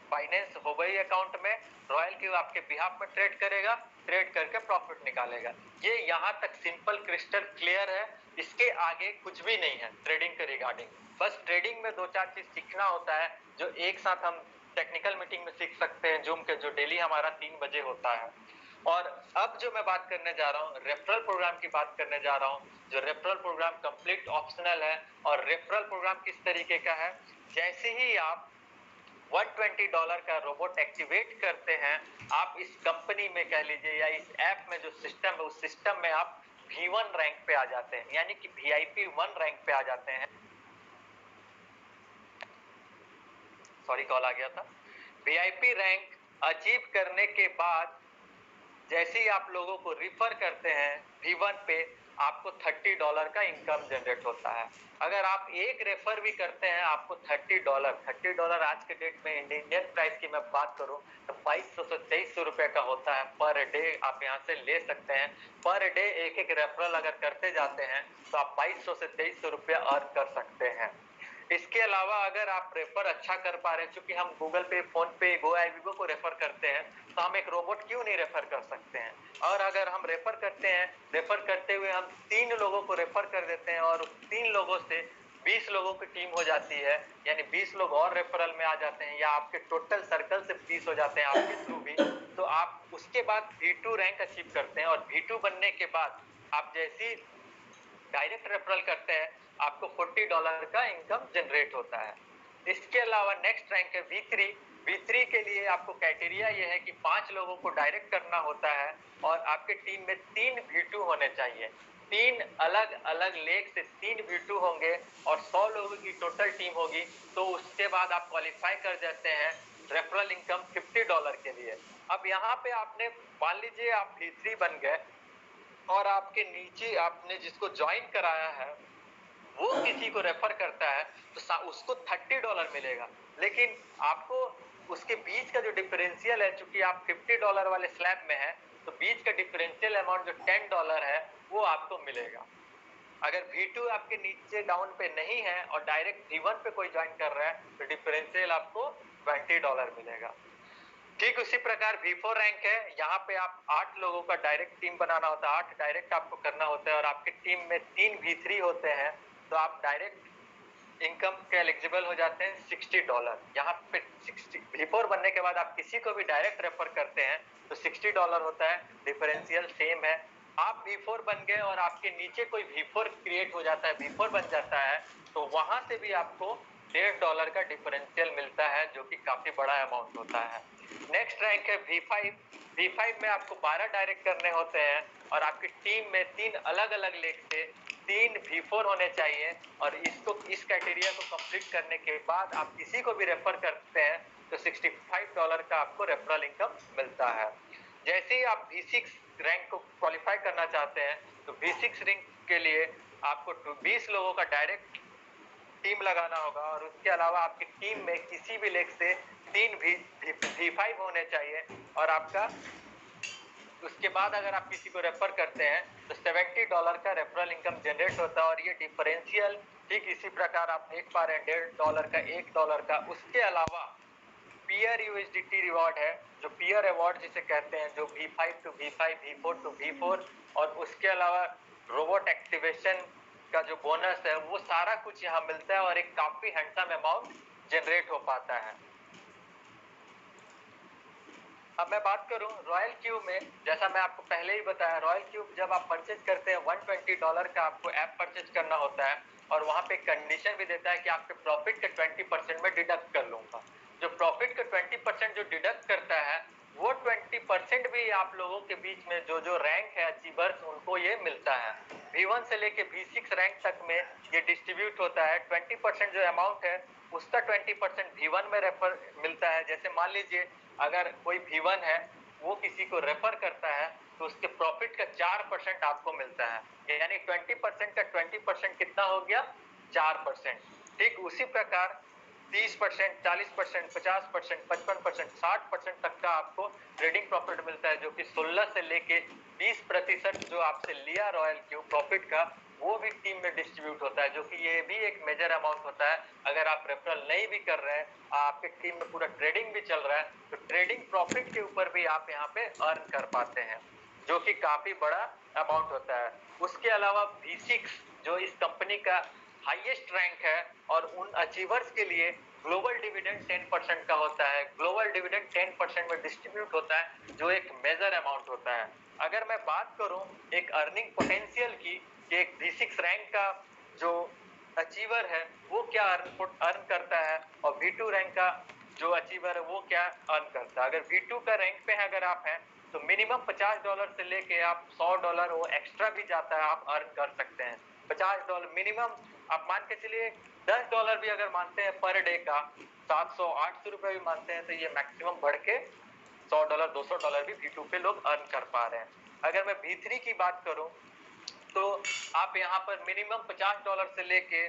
फाइनेंस हो गई अकाउंट में, रॉयल क्यू आपके बिहाफ में ट्रेड करेगा, ट्रेड करके प्रॉफिट निकालेगा। ये यहाँ तक सिंपल क्रिस्टल क्लियर है, इसके आगे कुछ भी नहीं है ट्रेडिंग के रिगार्डिंग। बस ट्रेडिंग में दो चार चीज सीखना होता है जो एक साथ हम टेक्निकल मीटिंग में सीख सकते हैं, जूम के, जो डेली हमारा 3 बजे होता है। और अब जो मैं बात करने जा रहा हूँ, रेफरल प्रोग्राम की बात करने जा रहा हूँ, जो रेफरल प्रोग्राम कंप्लीट ऑप्शनल है। और रेफरल प्रोग्राम किस तरीके का है, जैसे ही आप $120 का रोबोट एक्टिवेट करते हैं, आप इस कंपनी में कह लीजिए या इस ऐप में जो सिस्टम है, उस सिस्टम में आप V1 रैंक पे आ जाते हैं, यानी कि VIP 1 रैंक पे आ जाते हैं। सॉरी, कॉल आ गया था। VIP रैंक अचीव करने के बाद जैसे ही आप लोगों को रिफर करते हैं V1 पे, आपको $30 का इनकम जनरेट होता है। अगर आप एक रेफर भी करते हैं, आपको $30 आज के डेट में इंडियन प्राइस की मैं बात करूं तो 2200 से 2300 रुपए का होता है पर डे। आप यहां से ले सकते हैं पर डे, एक एक रेफरल अगर करते जाते हैं तो आप 2200 से 2300 रुपया अर्न कर सकते हैं। इसके अलावा अगर आप रेफर अच्छा कर पा रहे हैं, चूंकि हम गूगल पे, फोन पे, गो आईबीबो को रेफर करते हैं, तो हम एक रोबोट क्यों नहीं रेफर कर सकते हैं। और अगर हम रेफर करते हैं, रेफर करते हुए हम 3 लोगों को रेफर कर देते हैं और 3 लोगों से 20 लोगों की टीम हो जाती है, यानी 20 लोग और रेफरल में आ जाते हैं, या आपके टोटल सर्कल से 20 हो जाते हैं आपके थ्रू भी, तो आप उसके बाद V2 रैंक अचीव करते हैं। और V2 बनने के बाद आप जैसी डायरेक्ट रेफरल करते हैं, आपको $40 का इनकम जनरेट होता है। इसके अलावा नेक्स्ट रैंक है V3। V3 के लिए आपको क्राइटेरिया ये है कि 5 लोगों को डायरेक्ट करना होता है और आपके टीम में 3 V2 होने चाहिए। 3 अलग अलग लेग से 3 V2 होंगे और 100 लोगों की टोटल टीम होगी, तो उसके बाद आप क्वालिफाई कर जाते हैं रेफरल इनकम $50 के लिए। अब यहाँ पे आपने मान लीजिए आप V3 बन गए और आपके नीचे आपने जिसको ज्वाइन कराया है वो किसी को रेफर करता है, तो उसको $30 मिलेगा। लेकिन आपको उसके बीच का जो डिफरेंशियल है, चूंकि आप $50 वाले स्लैब में है, तो बीच का डिफरेंशियल अमाउंट जो $10 है वो आपको मिलेगा। अगर V2 आपके नीचे डाउन पे नहीं है और डायरेक्ट V1 पे कोई ज्वाइन कर रहा है, तो डिफरेंशियल आपको $20 मिलेगा। ठीक उसी प्रकार V4 रैंक है, यहाँ पे आप 8 लोगों का डायरेक्ट टीम बनाना होता है, 8 डायरेक्ट आपको करना होता है और आपके टीम में 3 V3 होते हैं, तो आप डायरेक्ट इनकम के एलिजिबल हो जाते हैं $60। यहाँ पे 60 V4 बनने के बाद आप किसी को भी डायरेक्ट रेफर करते हैं तो $60 होता है, डिफरेंशियल सेम है। आप V4 बन गए और आपके नीचे कोई V4 क्रिएट हो जाता है, V4 बन जाता है, तो वहां से भी आपको $1.5 का डिफरेंशियल मिलता है, जो कि काफी बड़ा अमाउंट होता है। नेक्स्ट रैंक है V5। V5 में आपको 12 डायरेक्ट करने होते हैं और आपकी टीम में 3 अलग अलग लेग से 3 V4 होने चाहिए, और इस क्राइटेरिया को कंप्लीट करने के बाद आप किसी को भी रेफर करते हैं तो $65 का आपको रेफरल इनकम मिलता है। जैसे ही आप V6 रैंक को क्वालिफाई करना चाहते हैं, तो V6 रैंक के लिए आपको 20 लोगों का डायरेक्ट टीम लगाना होगा और उसके अलावा आपकी टीम में किसी भी लेग से 3 V5 होने चाहिए, और आपका उसके बाद अगर आप किसी को रेफर करते हैं तो $70 का रेफरल इनकम जनरेट होता है। और ये डिफरेंशियल ठीक इसी प्रकार आप देख पा रहे हैं, $1.5 का, $1 का। उसके अलावा पीयर USDT रिवॉर्ड है, जो पीयर अवार्ड जिसे कहते हैं, जो V5 to V5, V4 to V4, और उसके अलावा रोबोट एक्टिवेशन का जो बोनस है, वो सारा कुछ यहाँ मिलता है और एक काफी हैंडसम अमाउंट जनरेट हो पाता है। अब मैं बात करूं रॉयल क्यूब में, जैसा मैं आपको पहले ही बताया, रॉयल क्यूब जब आप परचेज करते हैं $120 का आपको ऐप परचेज करना होता है, और वहां पे कंडीशन भी देता है कि आपके प्रॉफिट के 20% में डिडक्ट कर लूंगा, जो प्रॉफिट का 20% जो डिडक्ट करता है, वो 20% भी आप लोगों के बीच में जो जो रैंक है अचीवर्स, उनको ये मिलता है। V1 से लेके V6 रैंक तक में ये डिस्ट्रीब्यूट होता है। 20% जो अमाउंट है उसका 20% V1 में रेफर मिलता है। जैसे मान लीजिए अगर कोई V1 है, वो किसी को रेफर करता है तो उसके प्रॉफिट का 4% आपको मिलता है, यानी 20% का 20% कितना हो गया? 4%। ठीक उसी प्रकार 30%, 40%, 50%, 55%, 60% तक का आपको ट्रेडिंग प्रॉफिट मिलता है, जो कि 16 से लेके 20% जो आपसे लिया रॉयल क्यू प्रॉफिट का, वो भी टीम में डिस्ट्रीब्यूट होता है, जो कि ये भी एक मेजर अमाउंट होता है। अगर आप रेफरल नहीं भी कर रहे हैं, आपके टीम में पूरा ट्रेडिंग भी चल रहा है, तो ट्रेडिंग प्रॉफिट के ऊपर भी आप यहाँ पे अर्न कर पाते हैं, जो कि काफी बड़ा अमाउंट होता है। उसके अलावा V6 जो इस कंपनी का हाईएस्ट रैंक है, और उन अचीवर्स के लिए ग्लोबल डिविडेंड 10% का होता है। ग्लोबल डिविडेंड 10% में डिस्ट्रीब्यूट होता है, जो एक मेजर अमाउंट होता है। अगर मैं बात करूं एक अर्निंग पोटेंशियल की, कि एक V6 रैंक का जो अचीवर है वो क्या अर्न करता है, और V2 रैंक का जो अचीवर है वो क्या अर्न करता है। अगर V2 का रैंक पे अगर आप हैं, तो मिनिमम $50 से लेके आप $100 वो एक्स्ट्रा भी जाता है, आप अर्न कर सकते हैं। $50 मिनिमम, आप मान के चलिए $10 भी अगर मानते हैं पर डे का, 700-800 रुपए भी मानते हैं, तो ये मैक्सिमम बढ़ के $100, $200 भी V2 पे लोग अर्न कर पा रहे हैं। अगर मैं V3 की बात करूं, तो आप यहाँ पर मिनिमम $50 से लेके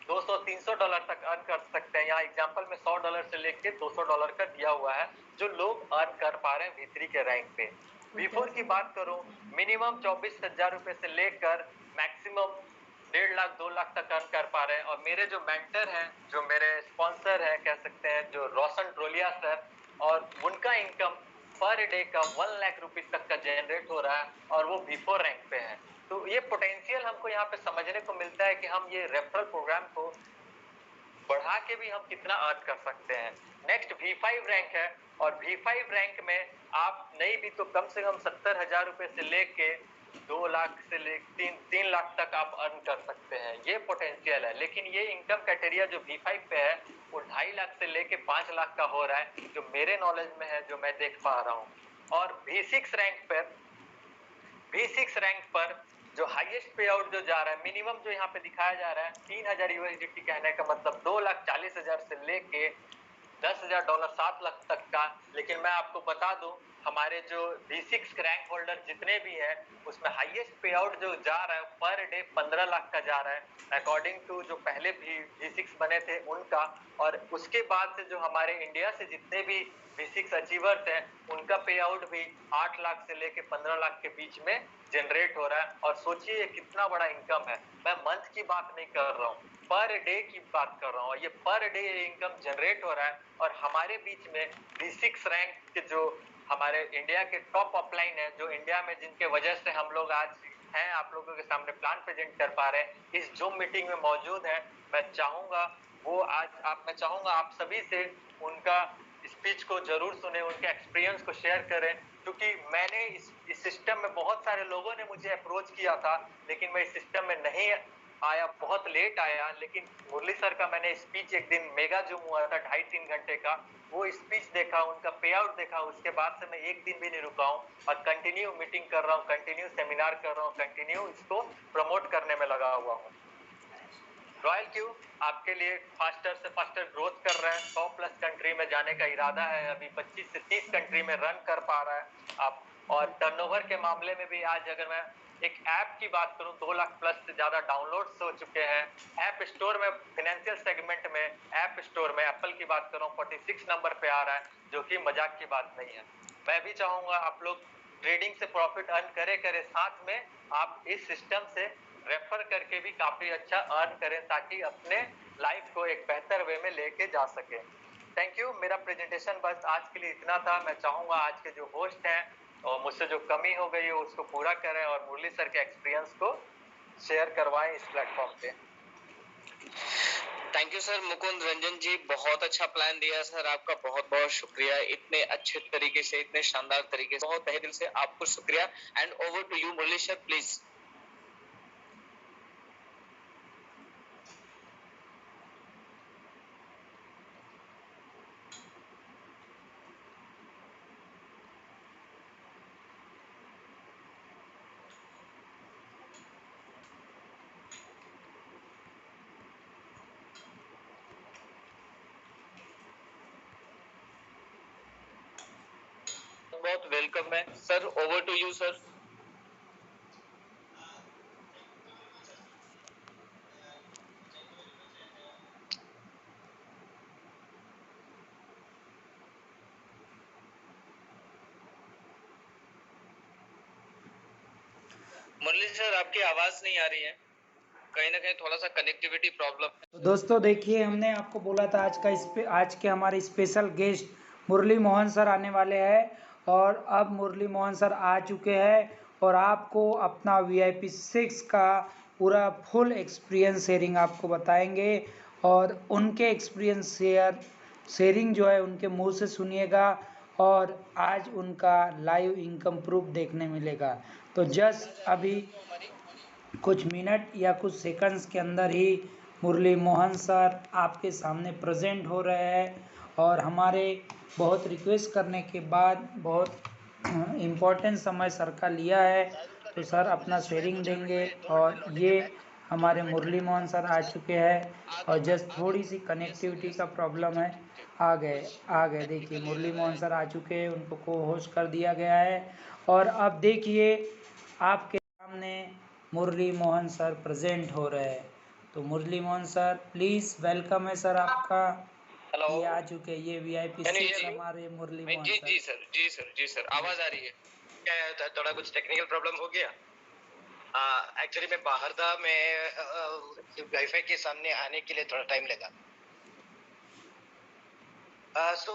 $200-300 तक अर्न कर सकते हैं। यहाँ एग्जांपल में $100 से लेके $200 का दिया हुआ है, जो लोग अर्न कर पा रहे हैं V3 के रैंक पे। V4 की बात करूं, मिनिमम 24,000 रुपए से लेकर मैक्सिमम 1.5 लाख 2 लाख तक अर्न कर पा रहे हैं। और मेरे जो मेंटर हैं, जो मेरे स्पॉन्सर हैं कह सकते हैं, जो रोशन ड्रोलिया सर, और उनका इनकम पर डे का 1 लाख रुपीज तक का जनरेट हो रहा है, और वो V4 रैंक पे है। तो ये पोटेंशियल हमको यहाँ पे समझने को मिलता है कि हम ये रेफरल प्रोग्राम को बढ़ा के भी हम कितना अर्न कर सकते हैं। नेक्स्ट V5 रैंक है, और V5 रैंक में आप नहीं भी तो कम से कम 70,000 रुपए से लेके 2 लाख से लेके 3 लाख तक आप अर्न कर सकते हैं। ये पोटेंशियल है, लेकिन ये इनकम क्राइटेरिया जो V5 पे है, वो 2.5 लाख से लेके 5 लाख का हो रहा है, जो मेरे नॉलेज में है, जो मैं देख पा रहा हूँ। और V6 रैंक पर जो हाईएस्ट पे आउट जो जा रहा है, मिनिमम जो यहाँ पे दिखाया जा रहा है $3,000 कहने का मतलब 2,40,000 से लेके $10,000 7 लाख तक का। लेकिन मैं आपको बता दूं, हमारे जो V6 रैंक होल्डर जितने भी हैं, उसमें हाईएस्ट पे आउट जो जा रहा है पर डे 15 लाख का जा रहा है, अकॉर्डिंग टू जो पहले भी V6 बने थे उनका। और उसके बाद से जो हमारे इंडिया से जितने भी V6 अचीवर्स हैं, उनका पे आउट भी 8 लाख से लेके 15 लाख के बीच में जनरेट हो रहा है। और सोचिए ये कितना बड़ा इनकम है। मैं मंथ की बात नहीं कर रहा हूँ, पर डे की बात कर रहा हूँ। ये पर डे इनकम जनरेट हो रहा है। और हमारे बीच में V6 रैंक के जो हमारे इंडिया के टॉप अपलाइन है, जो इंडिया में जिनके वजह से हम लोग आज हैं, आप लोगों के सामने प्लान प्रेजेंट कर पा रहे हैं, इस जूम मीटिंग में मौजूद है। मैं चाहूंगा आप सभी से उनका स्पीच को जरूर सुने, उनके एक्सपीरियंस को शेयर करें, क्योंकि मैंने इस सिस्टम में बहुत सारे लोगों ने मुझे अप्रोच किया था, लेकिन मैं इस सिस्टम में नहीं आया, बहुत लेट आया। लेकिन मुरली सर का मैंने स्पीच एक दिन मेगा जूम हुआ था 2.5-3 घंटे का, वो स्पीच देखा, उनका पे आउट देखा, उसके बाद से मैं एक दिन भी नहीं रुका हूँ, और कंटिन्यू मीटिंग कर रहा हूँ, कंटिन्यू सेमिनार कर रहा हूँ, कंटिन्यू इसको प्रमोट करने में लगा हुआ हूँ। रॉयल क्यू आपके लिए फास्टर से फास्टर ग्रोथ कर रहा है, 100+ कंट्री में जाने का इरादा है, अभी 25 से 30 कंट्री में रन कर पा रहा है आप। और टर्नओवर के मामले में भी आज अगर मैं एक ऐप की बात करूं, 2 लाख प्लस से ज्यादा डाउनलोड्स हो चुके हैं। ऐप स्टोर में, फाइनेंशियल सेगमेंट में, ऐप स्टोर में एप्पल की बात करूं 46 नंबर पे आ रहा है, जो कि मजाक की बात नहीं है। मैं भी चाहूंगा आप लोग ट्रेडिंग से प्रॉफिट अर्न करे साथ में आप इस सिस्टम से रेफर करके भी काफी अच्छा अर्न करें, ताकि अपने लाइफ को एक बेहतर वे में लेके जा सके। Thank you. मेरा प्रेजेंटेशन बस आज के लिए इतना था। मैं चाहूंगा आज के जो होस्ट हैं और मुझसे जो कमी हो गई है उसको पूरा करें, और मुरली सर के एक्सपीरियंस को शेयर करवाएं इस प्लेटफॉर्म पे। Thank you sir. Mukund Ranjan ji, बहुत अच्छा प्लान दिया सर, आपका बहुत बहुत शुक्रिया। इतने अच्छे तरीके से, इतने शानदार तरीके से, बहुत तहे दिल से आपको शुक्रिया। And over to you Murali sir, please. बहुत वेलकम है sir. Over to you sir. Murali sir आपकी आवाज नहीं आ रही है, कहीं ना कहीं थोड़ा सा कनेक्टिविटी प्रॉब्लम है। तो दोस्तों देखिए, हमने आपको बोला था आज के हमारे स्पेशल गेस्ट मुरली मोहन सर आने वाले हैं, और अब मुरली मोहन सर आ चुके हैं और आपको अपना VIP 6 का पूरा फुल एक्सपीरियंस शेयरिंग आपको बताएंगे। और उनके एक्सपीरियंस शेयरिंग जो है उनके मुंह से सुनिएगा, और आज उनका लाइव इनकम प्रूफ देखने मिलेगा। तो जस्ट अभी कुछ मिनट या कुछ सेकंड्स के अंदर ही मुरली मोहन सर आपके सामने प्रेजेंट हो रहे हैं, और हमारे बहुत रिक्वेस्ट करने के बाद बहुत इम्पोर्टेंट समय सर का लिया है, तो सर अपना शेयरिंग देंगे। और ये हमारे मुरली मोहन सर आ चुके हैं, और जस्ट थोड़ी सी कनेक्टिविटी का प्रॉब्लम है। आ गए देखिए, मुरली मोहन सर आ चुके हैं, उनको को होस्ट कर दिया गया है। और अब देखिए आपके सामने मुरली मोहन सर प्रेजेंट हो रहे हैं। तो मुरली मोहन सर प्लीज वेलकम है सर आपका। हेलो, ये आ चुके, ये VIP 6 हमारे मुरली मोहन जी सर। जी सर, जी सर आवाज आ रही है। क्या थोड़ा कुछ टेक्निकल प्रॉब्लम हो गया। एक्चुअली मैं बाहर था, मैं वाईफाई के सामने आने के लिए थोड़ा टाइम लगा। सो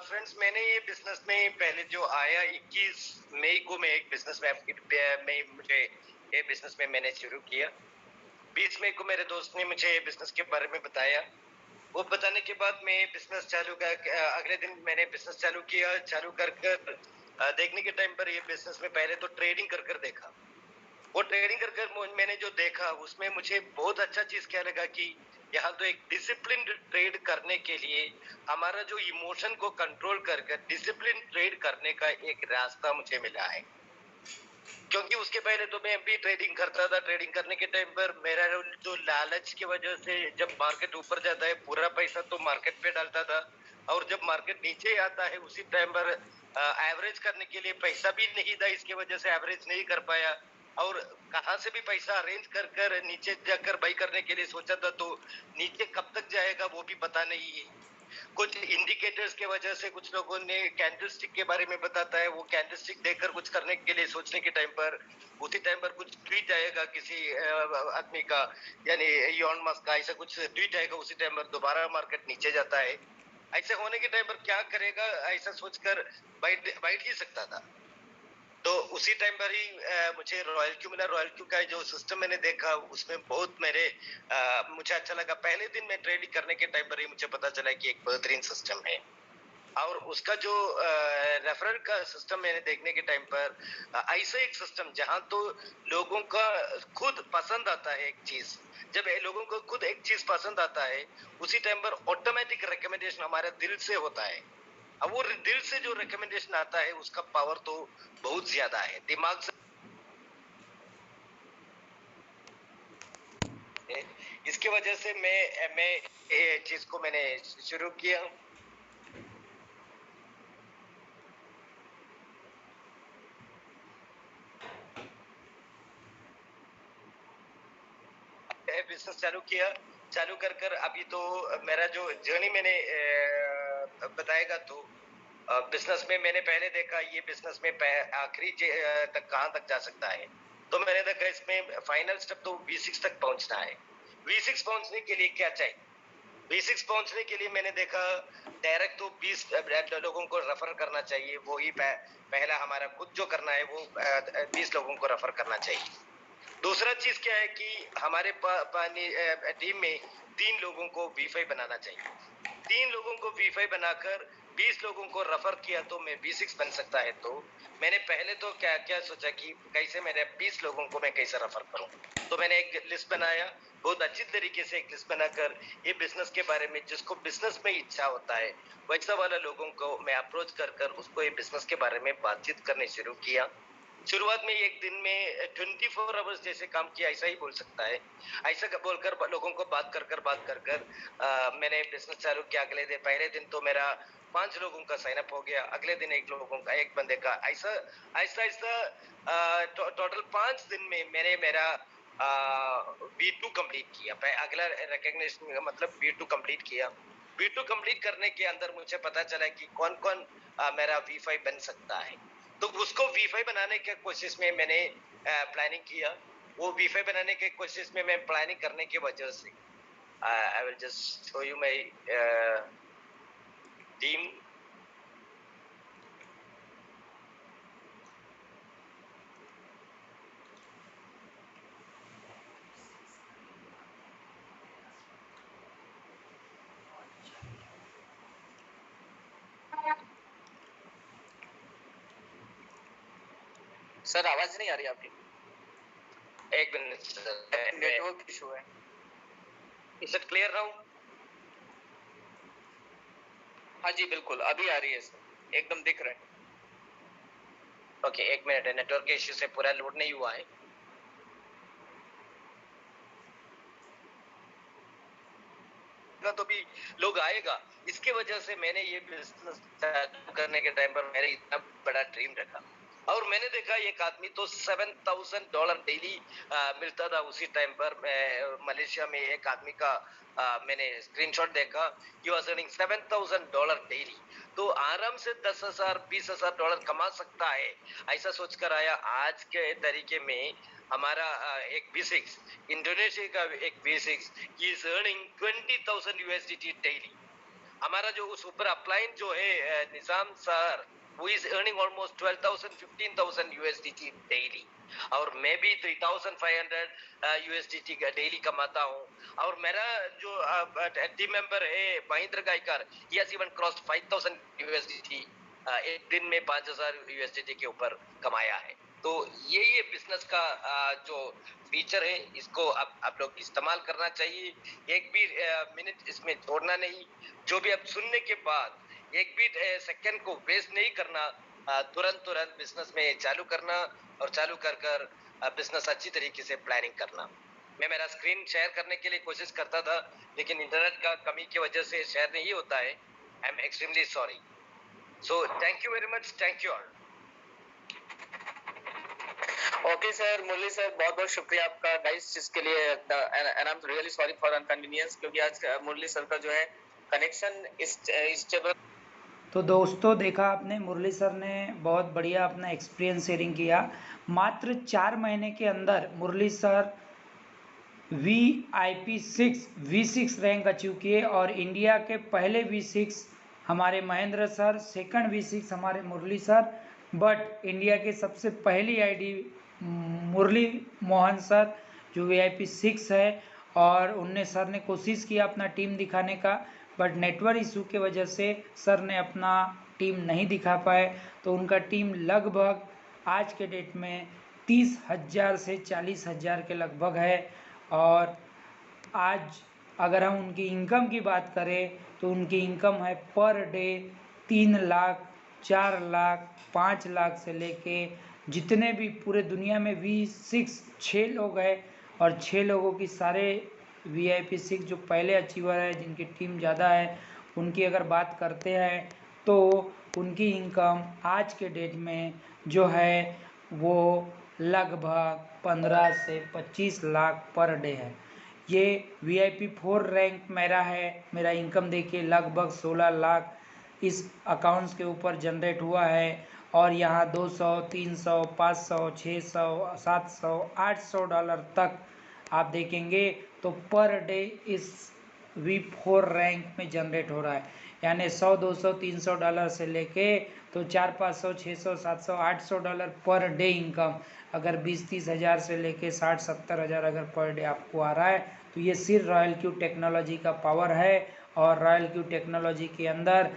फ्रेंड्स, मैंने ये बिजनेस में पहले जो आया 21 मई को मैं एक बिजनेस में मुझे ये बिजनेस में मैंने शुरू किया। 20 मई को मेरे दोस्त ने मुझे बिजनेस के बारे में बताया। वो बताने के बाद मैं बिजनेस चालू कर अगले दिन मैंने बिजनेस चालू किया। चालू कर देखने के टाइम पर ये बिजनेस में पहले तो ट्रेडिंग कर देखा। वो ट्रेडिंग मैंने जो देखा उसमें मुझे बहुत अच्छा चीज क्या लगा कि यहाँ तो एक डिसिप्लिन ट्रेड करने के लिए हमारा जो इमोशन को कंट्रोल कर डिसिप्लिन ट्रेड करने का एक रास्ता मुझे मिला है। क्योंकि उसके पहले तो मैं भी ट्रेडिंग करता था। ट्रेडिंग करने के टाइम पर मेरा जो लालच की वजह से जब मार्केट ऊपर जाता है पूरा पैसा तो मार्केट पे डालता था, और जब मार्केट नीचे आता है उसी टाइम पर एवरेज करने के लिए पैसा भी नहीं था, इसकी वजह से एवरेज नहीं कर पाया। और कहाँ से भी पैसा अरेंज कर नीचे जाकर बाई करने के लिए सोचा था, तो नीचे कब तक जाएगा वो भी पता नहीं है। कुछ इंडिकेटर्स के वजह से कुछ लोगों ने कैंडलस्टिक के बारे में बताता है, वो कैंडलस्टिक देखकर कुछ करने के लिए सोचने के टाइम पर उसी टाइम पर कुछ ट्वीट आएगा किसी आदमी का, यानी इलॉन मस्क का, ऐसा कुछ ट्वीट आएगा, उसी टाइम पर दोबारा मार्केट नीचे जाता है। ऐसे होने के टाइम पर क्या करेगा ऐसा सोचकर बैठ बैठ ही सकता था। तो उसी टाइम पर ही मुझे रॉयल क्यू मिला। रॉयल क्यू का जो सिस्टम मैंने देखा उसमें बहुत मुझे अच्छा लगा। पहले दिन मैं ट्रेडिंग करने के टाइम पर ही मुझे पता चला कि एक बेहतरीन सिस्टम है, और उसका जो रेफरल का सिस्टम मैंने देखने के टाइम पर ऐसा एक सिस्टम जहां तो लोगों का खुद पसंद आता है एक चीज। जब लोगों को खुद एक चीज पसंद आता है उसी टाइम पर ऑटोमेटिक रिकमेंडेशन हमारे दिल से होता है। अब वो दिल से जो रिकमेंडेशन आता है उसका पावर तो बहुत ज्यादा है। दिमाग से इसकी वजह से मैं ये चीज को मैंने शुरू किया। बिजनेस चालू कर अभी तो मेरा जो जर्नी मैंने बताएगा तो बिजनेस में मैंने पहले देखा ये बिजनेस में आखिरी तक कहां तक जा सकता है। तो मैंने देखा इसमें फाइनल स्टेप तो V6 तक पहुंचना है। V6 पहुंचने के लिए क्या चाहिए? V6 पहुंचने के लिए मैंने देखा डायरेक्ट तो 20 लोगों को रेफर करना चाहिए। वो ही पहला हमारा खुद जो करना है वो 20 लोगों को रेफर करना चाहिए। दूसरा चीज क्या है कि हमारे टीम में 3 लोगों को V5 बनाना चाहिए। 3 लोगों को V5 बनाकर 20 लोगों को रेफर किया तो मैं V6 बन सकता है। तो मैंने पहले तो क्या क्या सोचा कि कैसे मेरे 20 लोगों को मैं कैसे रेफर करूं। तो मैंने एक लिस्ट बनाया, बहुत अच्छी तरीके से एक लिस्ट बनाकर ये बिजनेस के बारे में जिसको बिजनेस में इच्छा होता है वैसा वाला लोगों को मैं अप्रोच कर उसको ये बिजनेस के बारे में बातचीत करने शुरू किया। शुरुआत में एक दिन में 24 आवर्स जैसे काम किया ऐसा ही बोल सकता है। ऐसा बोलकर लोगों को बात कर मैंने बिजनेस चालू किया। अगले दिन पहले दिन तो मेरा 5 लोगों का साइन अप हो गया, अगले दिन एक बंदे का, ऐसा ऐसा ऐसा टोटल 5 दिन में मैंने मेरा B2 कंप्लीट किया। अगला रिकॉग्निशन का मतलब B2 कंप्लीट किया। B2 कंप्लीट करने के अंदर मुझे पता चला कि कौन कौन मेरा V5 बन सकता है। तो उसको V5 बनाने के कोशिश में मैंने प्लानिंग किया। वो V5 बनाने के कोशिश में मैं प्लानिंग करने की वजह से I will just show you my team. Sir आवाज नहीं आ रही आपकी। एक मिनट सर, नेटवर्क इशू है। Is it clear now? हाँ जी बिल्कुल अभी आ रही है सर, एकदम दिख रहा है। ओके एक मिनट, नेटवर्क इश्यू से पूरा लोड नहीं हुआ है। तो भी लोग आएगा, इसके वजह से मैंने ये बिजनेस करने के टाइम पर मेरे इतना बड़ा ड्रीम रखा। और मैंने देखा एक आदमी तो $7,000 डेली मिलता था उसी टाइम पर। मलेशिया में एक आदमी का मैंने स्क्रीनशॉट देखा, ही वाज अर्निंग $7,000 डेली। तो आराम से $10,000 $20,000 कमा सकता है, ऐसा सोचकर आया। आज के तरीके में हमारा एक V6 इंडोनेशिया का एक V6 इज अर्निंग $20,000 डेली। हमारा जो सुपर अपलाइन जो है निजाम सर, वो इज अर्निंग ऑलमोस्ट $12,000 $15,000 डेली। और मैं भी $3,500 का डेली कमाता हूँ। और मेरा जो टीम मेंबर है Mahendra Gaikar, he has even crossed $5,000 एक दिन में $5,000 के ऊपर कमाया है। तो ये बिजनेस का जो फीचर है, इसको अब आप लोग इस्तेमाल करना चाहिए। एक भी मिनट इसमें छोड़ना नहीं। जो भी अब सुनने के बाद एक भी सेकंड को वेस्ट नहीं करना, तुरंत बिजनेस में चालू करना और चालू कर बिजनेस अच्छी तरीके से प्लानिंग करना। मैं मेरा स्क्रीन शेयर करने के लिए कोशिश करता था, लेकिन इंटरनेट का कमी की वजह से शेयर नहीं होता है। I am extremely sorry. So thank you very much, thank you all. Okay sir, Murali sir बहुत बहुत शुक्रिया आपका गाइस जिसके लिए, and I am really sorry for inconvenience, क्योंकि आज मुरली सर का जो है कनेक्शन स्टेबल। तो दोस्तों देखा आपने, मुरली सर ने बहुत बढ़िया अपना एक्सपीरियंस शेयरिंग किया। मात्र 4 महीने के अंदर मुरली सर V6 रैंक अचीव किए और इंडिया के पहले V6 हमारे महेंद्र सर, सेकंड V6 हमारे मुरली सर, बट इंडिया के सबसे पहली आईडी मुरली मोहन सर जो VIP6 है। और उनने सर ने कोशिश किया अपना टीम दिखाने का, बट नेटवर्क इशू के वजह से सर ने अपना टीम नहीं दिखा पाए। तो उनका टीम लगभग आज के डेट में 30,000 से 40,000 के लगभग है। और आज अगर हम उनकी इनकम की बात करें तो उनकी इनकम है पर डे 3 लाख, 4 लाख, 5 लाख से लेके जितने भी पूरे दुनिया में V6 6 लोग हैं और 6 लोगों की सारे VIP6 जो पहले अचीवर है जिनकी टीम ज़्यादा है, उनकी अगर बात करते हैं तो उनकी इनकम आज के डेट में जो है वो लगभग 15 से 25 लाख पर डे है। ये VIP4 रैंक मेरा है। मेरा इनकम देखिए लगभग 16 लाख इस अकाउंट्स के ऊपर जनरेट हुआ है। और यहाँ 200, 300, 500, 600, 700, $800 तक आप देखेंगे तो पर डे इस V4 रैंक में जनरेट हो रहा है। यानी 100, 200, $300 से लेके तो 400, 500, 600, 700, $800 पर डे इनकम। अगर 20-30 हज़ार से लेके 60-70 हज़ार अगर पर डे आपको आ रहा है तो ये सिर्फ रॉयल क्यू टेक्नोलॉजी का पावर है। और रॉयल क्यू टेक्नोलॉजी के अंदर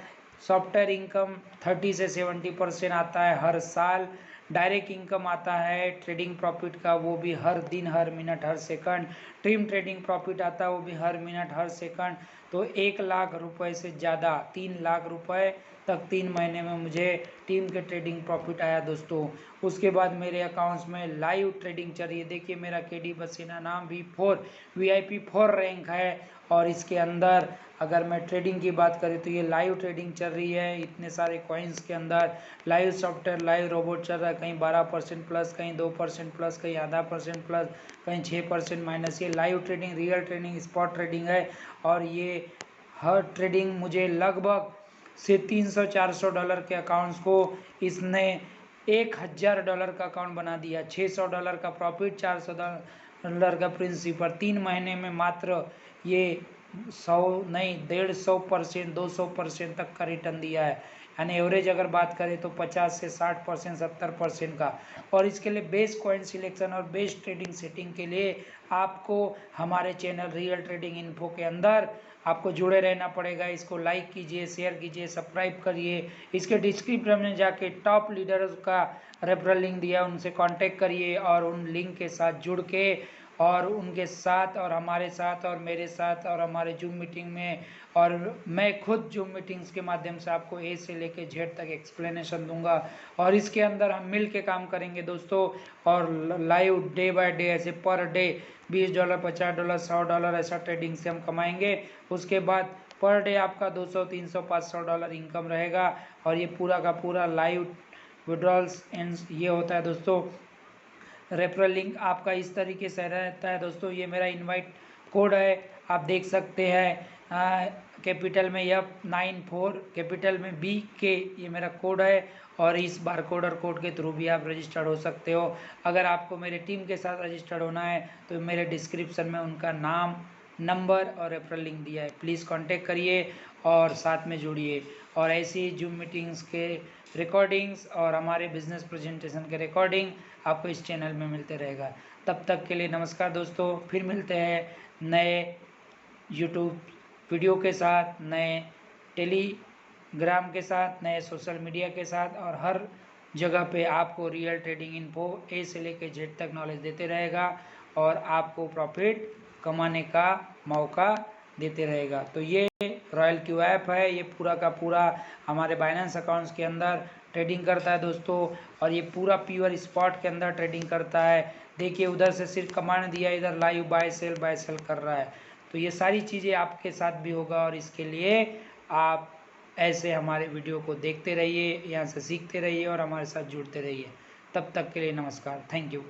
सॉफ्टवेयर इनकम 30 से 70% आता है हर साल। डायरेक्ट इनकम आता है ट्रेडिंग प्रॉफिट का, वो भी हर दिन, हर मिनट, हर सेकंड। टीम ट्रेडिंग प्रॉफिट आता है वो भी हर मिनट, हर सेकंड। तो 1 लाख रुपए से ज़्यादा, 3 लाख रुपए तक 3 महीने में मुझे टीम के ट्रेडिंग प्रॉफिट आया दोस्तों। उसके बाद मेरे अकाउंट्स में लाइव ट्रेडिंग चल रही है। देखिए मेरा KD बसीना नाम V4 VIP4 रैंक है और इसके अंदर अगर मैं ट्रेडिंग की बात करें तो ये लाइव ट्रेडिंग चल रही है। इतने सारे कॉइन्स के अंदर लाइव सॉफ्टवेयर लाइव रोबोट चल रहा है, कहीं 12% प्लस, कहीं 2% प्लस, कहीं आधा % प्लस, कहीं 6% माइनस। ये live trading, real trading, spot trading है। और ये हर ट्रेडिंग मुझे लगभग से $300-400 के अकाउंट्स को इसने $1000 का अकाउंट बना दिया। $600 का प्रॉफिट, $400 का प्रिंसिपल। 3 महीने में मात्र ये 100 नहीं 150%, 200% तक का रिटर्न दिया है। यानी एवरेज अगर बात करें तो 50 से 60%, 70% का। और इसके लिए बेस्ट कॉइन सिलेक्शन और बेस्ट ट्रेडिंग सेटिंग के लिए आपको हमारे चैनल रियल ट्रेडिंग इन्फो के अंदर आपको जुड़े रहना पड़ेगा। इसको लाइक कीजिए, शेयर कीजिए, सब्सक्राइब करिए। इसके डिस्क्रिप्शन में जाके टॉप लीडर्स का रेफरल लिंक दिया, उनसे कांटेक्ट करिए और उन लिंक के साथ जुड़ के और उनके साथ और हमारे साथ और मेरे साथ और हमारे जूम मीटिंग में, और मैं खुद जूम मीटिंग्स के माध्यम से आपको ए से लेके जेड तक एक्सप्लेनेशन दूंगा। और इसके अंदर हम मिल के काम करेंगे दोस्तों, और लाइव डे बाय डे ऐसे पर डे $20, $50, $100 ऐसा ट्रेडिंग से हम कमाएंगे। उसके बाद पर डे आपका $200, $300, $500 इनकम रहेगा। और ये पूरा का पूरा लाइव विड्रॉल्स ये होता है दोस्तों। रेफरल लिंक आपका इस तरीके से रहता है दोस्तों। ये मेरा इनवाइट कोड है, आप देख सकते हैं। कैपिटल में F94, कैपिटल में BK, ये मेरा कोड है। और इस बार कोड और कोड के थ्रू भी आप रजिस्टर्ड हो सकते हो। अगर आपको मेरे टीम के साथ रजिस्टर्ड होना है तो मेरे डिस्क्रिप्शन में उनका नाम, नंबर और रेफरल लिंक दिया है। प्लीज़ कांटेक्ट करिए और साथ में जुड़िए। और ऐसी जूम मीटिंग्स के रिकॉर्डिंग्स और हमारे बिजनेस प्रेजेंटेशन के रिकॉर्डिंग आपको इस चैनल में मिलते रहेगा। तब तक के लिए नमस्कार दोस्तों, फिर मिलते हैं नए यूट्यूब वीडियो के साथ, नए टेलीग्राम के साथ, नए सोशल मीडिया के साथ। और हर जगह पे आपको रियल ट्रेडिंग इन्फो ए से लेके जेड तक नॉलेज देते रहेगा और आपको प्रॉफिट कमाने का मौका देते रहेगा। तो ये रॉयल क्यू ऐप है, ये पूरा का पूरा हमारे बाइनेंस अकाउंट्स के अंदर ट्रेडिंग करता है दोस्तों। और ये पूरा प्योर स्पॉट के अंदर ट्रेडिंग करता है। देखिए उधर से सिर्फ कमांड दिया, इधर लाइव बाय सेल कर रहा है। तो ये सारी चीज़ें आपके साथ भी होगा। और इसके लिए आप ऐसे हमारे वीडियो को देखते रहिए, यहाँ से सीखते रहिए और हमारे साथ जुड़ते रहिए। तब तक के लिए नमस्कार, थैंक यू।